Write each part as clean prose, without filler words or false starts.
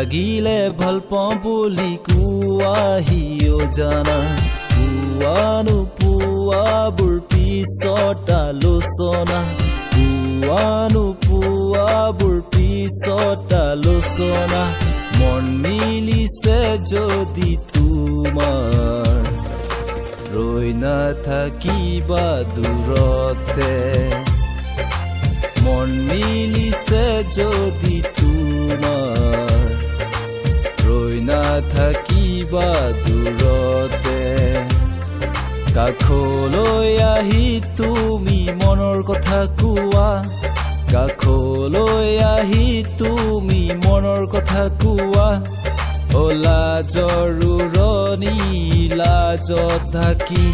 লাগিলে ভাল পাওঁ বুলি কোৱাহিও জানা কোৱানো পোৱাবোৰ পিছত আলোচনা কোৱানো পোৱাবোৰ পিছত আলোচনা মন মিলিছে যদি তোমাৰ ৰৈ নাথাকিবা দূৰতে মন মিলিছে যদি তোমাৰ ৰৈ নাথাকিবা দূৰতে কাষলৈ আহি তুমি মনৰ কথা কোৱা কাষলৈ আহি তুমি মনৰ কথা কোৱা লাজৰুৰণি লাজত থাকি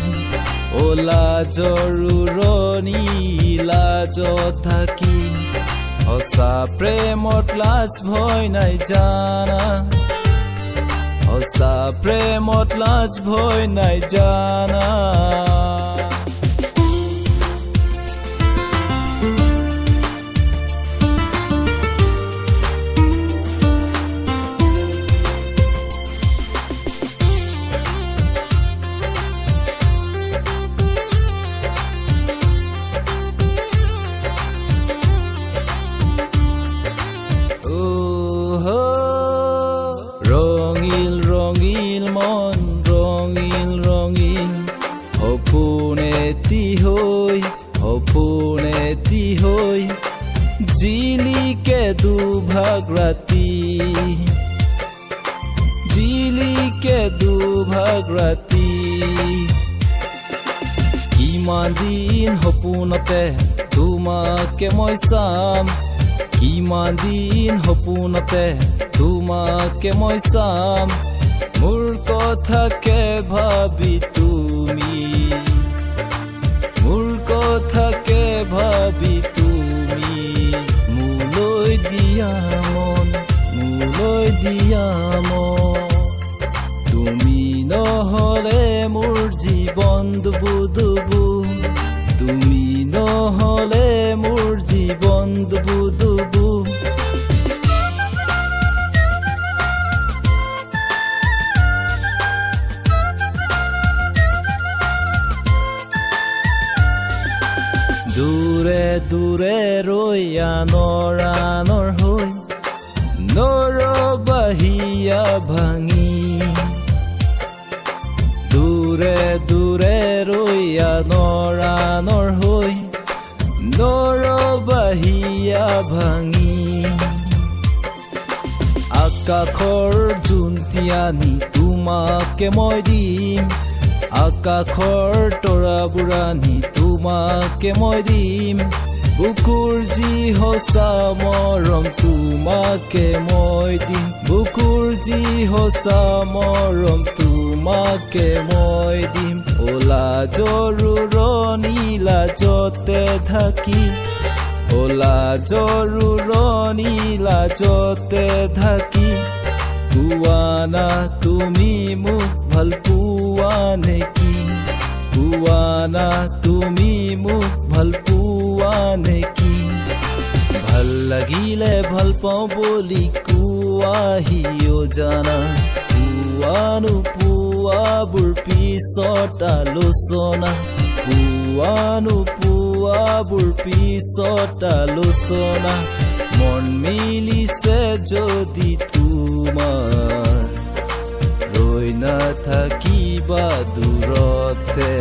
লাজৰুৰণি লাজত থাকি সঁচা প্ৰেমত লাজ ভয় নাই জানা সঁচা প্ৰেমত লাজ ভয় নাই জানা ৰঙিল ৰঙিল মন ৰঙিল ৰঙিল সপোনেতি হৈ জিলিকে দুভাগ ৰাতি কিমান দিন সপোনতে তোমাকে মই চাম কিমান দিন সপোনতে তোমাকে মই চাম মোৰ কথাকে ভাবি তুমি মোৰ কথাকে ভাবি তুমি মোলৈ দিয়া মন তুমি নহলে মোৰ জীৱন দুবু তুমি নহলে মোৰ জীৱন দুবু দূৰে দূৰে ৰৈ আনৰ হৈ নৰবাহিয়া ভাঙি দূৰে দূৰে ৰৈ আনৰ হৈ নৰবাহিয়া ভাঙি আকাশৰ জোনতিয়ানি তোমাকে মই দিম আকাশৰ তৰাবোৰ আনি তোমাকে মই দিম বুকুৰ যি সঁচা মৰম তোমাকে মই দিম বুকুৰ যি সঁচা মৰম তোমাকে মই দিম লাজৰুৰণি লাজতে থাকি লাজৰুৰণি লাজতে থাকি কোৱানা তুমি মোক ভাল পোৱা নেকি কোৱানা তুমি মোক ভাল পোৱা নেকি ভাল লাগিলে ভাল পাওঁ বুলি কোৱাহিও জানা কোৱানো পোৱাবোৰ পিছত আলোচনা কোৱানো পোৱাবোৰ পিছত আলোচনা মন মিলিছে যদি তোমাৰ ৰৈ নাথাকিবা দূৰতে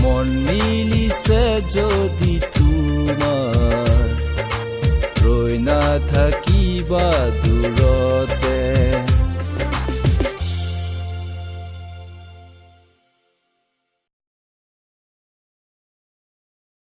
মন মিলিছে যদি তোমাৰ ৰৈ নাথাকিবা দূৰতে